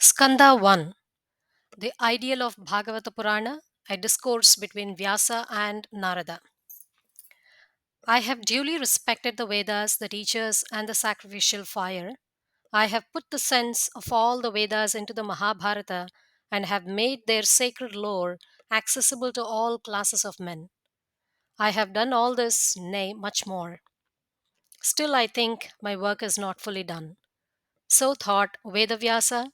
Skanda 1. The Ideal of Bhagavata Purana, a discourse between Vyasa and Narada. I have duly respected the Vedas, the teachers, and the sacrificial fire. I have put the sense of all the Vedas into the Mahabharata and have made their sacred lore accessible to all classes of men. I have done all this, nay, much more. Still, I think my work is not fully done. So thought Vedavyasa,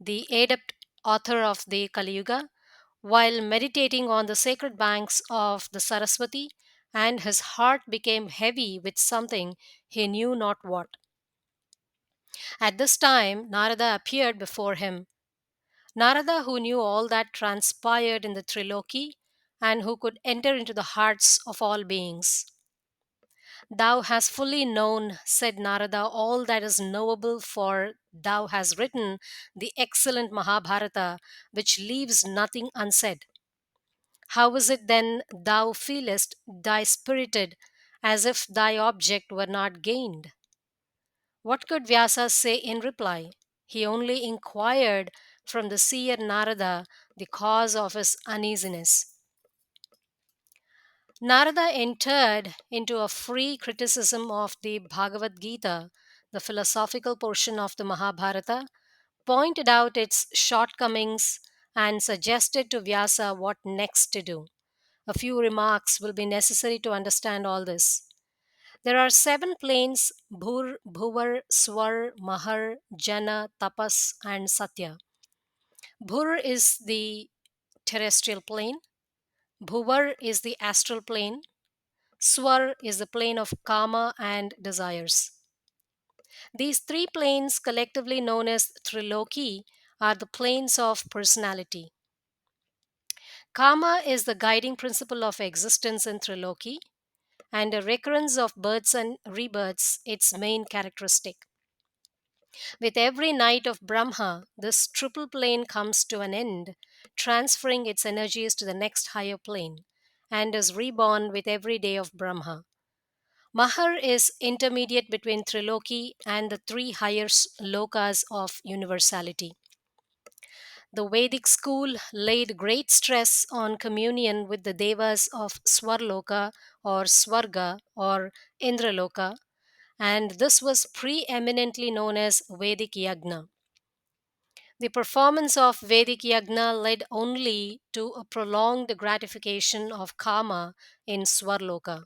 the adept author of the Kali Yuga, while meditating on the sacred banks of the Saraswati, and his heart became heavy with something he knew not what. At this time, Narada appeared before him. Narada, who knew all that transpired in the Triloki and who could enter into the hearts of all beings. Thou hast fully known, said Narada, all that is knowable, for thou hast written the excellent Mahabharata, which leaves nothing unsaid. How is it then thou feelest dispirited, as if thy object were not gained? What could Vyasa say in reply? He only inquired from the seer Narada the cause of his uneasiness. Narada entered into a free criticism of the Bhagavad Gita, the philosophical portion of the Mahabharata, pointed out its shortcomings, and suggested to Vyasa what next to do. A few remarks will be necessary to understand all this. There are seven planes: Bhur, Bhuvar, Swar, Mahar, Jana, Tapas, and Satya. Bhur is the terrestrial plane, Bhuvar is the astral plane, Swar is the plane of karma and desires. These three planes, collectively known as Triloki, are the planes of personality. Karma is the guiding principle of existence in Triloki, and a recurrence of births and rebirths its main characteristic. With every night of Brahma, this triple plane comes to an end, transferring its energies to the next higher plane, and is reborn with every day of Brahma. Mahar is intermediate between Triloki and the three higher lokas of universality. The Vedic school laid great stress on communion with the devas of Swarloka or Swarga or Indraloka, and this was preeminently known as Vedic Yagna. The performance of Vedic Yagna led only to a prolonged gratification of karma in Swarloka.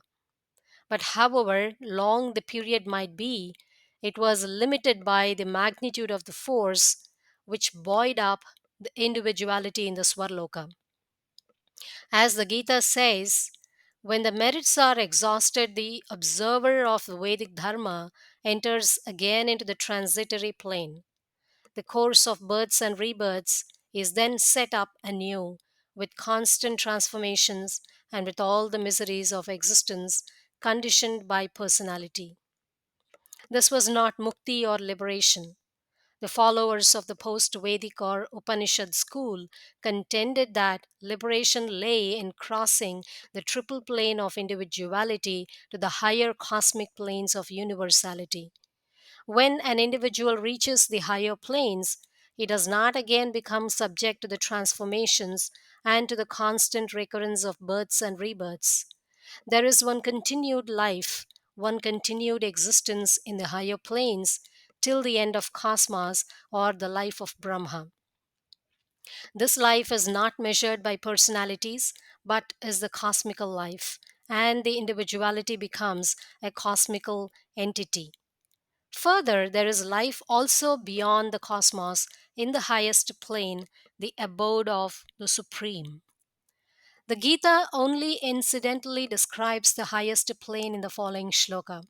But however long the period might be, it was limited by the magnitude of the force which buoyed up the individuality in the Swarloka. As the Gita says, when the merits are exhausted, the observer of the Vedic Dharma enters again into the transitory plane. The course of births and rebirths is then set up anew with constant transformations and with all the miseries of existence conditioned by personality. This was not mukti or liberation. The followers of the post Vedic or Upanishad school contended that liberation lay in crossing the triple plane of individuality to the higher cosmic planes of universality. When an individual reaches the higher planes, he does not again become subject to the transformations and to the constant recurrence of births and rebirths. There is one continued life, one continued existence in the higher planes till the end of cosmos or the life of Brahma. This life is not measured by personalities but is the cosmical life, and the individuality becomes a cosmical entity. Further, there is life also beyond the cosmos in the highest plane, the abode of the Supreme. The Gita only incidentally describes the highest plane in the following shloka.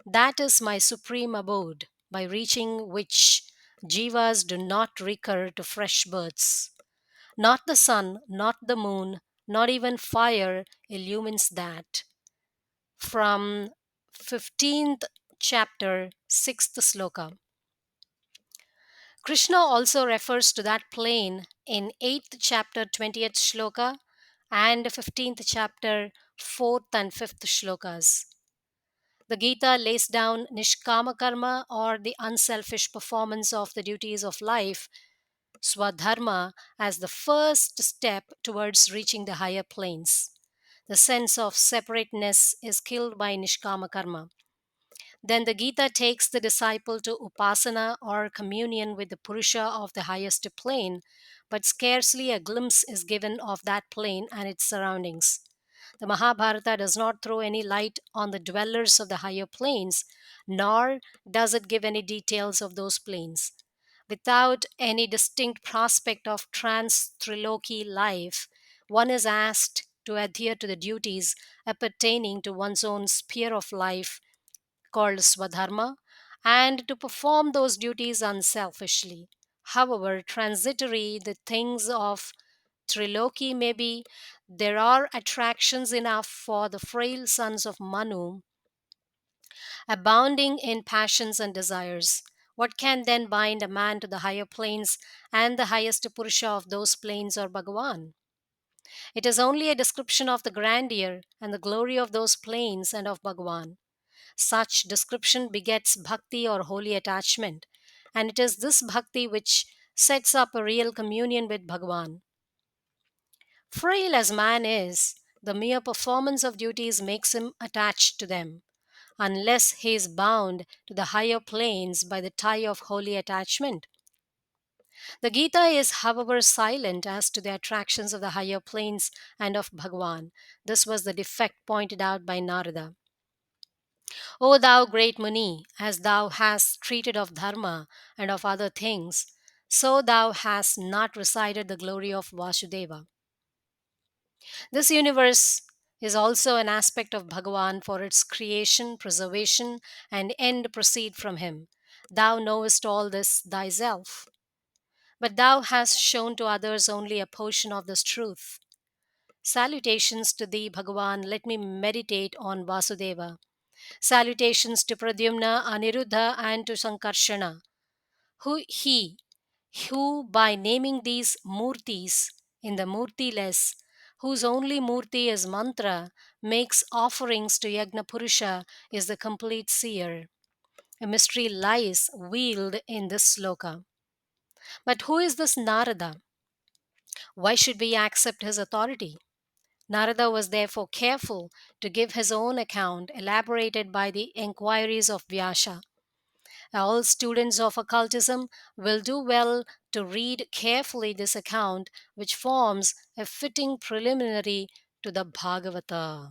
That is my supreme abode, by reaching which jivas do not recur to fresh births. Not the sun, not the moon, not even fire illumines that. From 15th chapter, 6th sloka. Krishna also refers to that plane in 8th chapter 20th shloka and 15th chapter 4th and 5th shlokas. The Gita lays down Nishkama Karma, or the unselfish performance of the duties of life, Swadharma, as the first step towards reaching the higher planes. The sense of separateness is killed by Nishkama Karma. Then the Gita takes the disciple to Upasana, or communion with the Purusha of the highest plane, but scarcely a glimpse is given of that plane and its surroundings. The Mahabharata does not throw any light on the dwellers of the higher planes, nor does it give any details of those planes. Without any distinct prospect of trans triloki life, one is asked to adhere to the duties appertaining to one's own sphere of life, called Swadharma, and to perform those duties unselfishly. However transitory the things of Triloki may be, there are attractions enough for the frail sons of Manu, abounding in passions and desires. What can then bind a man to the higher planes and the highest Purusha of those planes, or Bhagavan? It is only a description of the grandeur and the glory of those planes and of Bhagavan. Such description begets bhakti, or holy attachment, and it is this bhakti which sets up a real communion with Bhagavan. Frail as man is, the mere performance of duties makes him attached to them, unless he is bound to the higher planes by the tie of holy attachment. The Gita is, however, silent as to the attractions of the higher planes and of Bhagavan. This was the defect pointed out by Narada. O thou great Muni, as thou hast treated of Dharma and of other things, so thou hast not recited the glory of Vasudeva. This universe is also an aspect of Bhagavan, for its creation, preservation, and end proceed from him. Thou knowest all this thyself, but thou hast shown to others only a portion of this truth. Salutations to thee, Bhagavan. Let me meditate on Vasudeva. Salutations to Pradyumna, Aniruddha, and to Sankarshana, who by naming these murtis in the murtiless, whose only murti is mantra, makes offerings to Yagna Purusha, is the complete seer. A mystery lies veiled in this sloka. But who is this Narada? Why should we accept his authority? Narada was therefore careful to give his own account, elaborated by the enquiries of Vyasa. All students of occultism will do well to read carefully this account, which forms a fitting preliminary to the Bhagavata.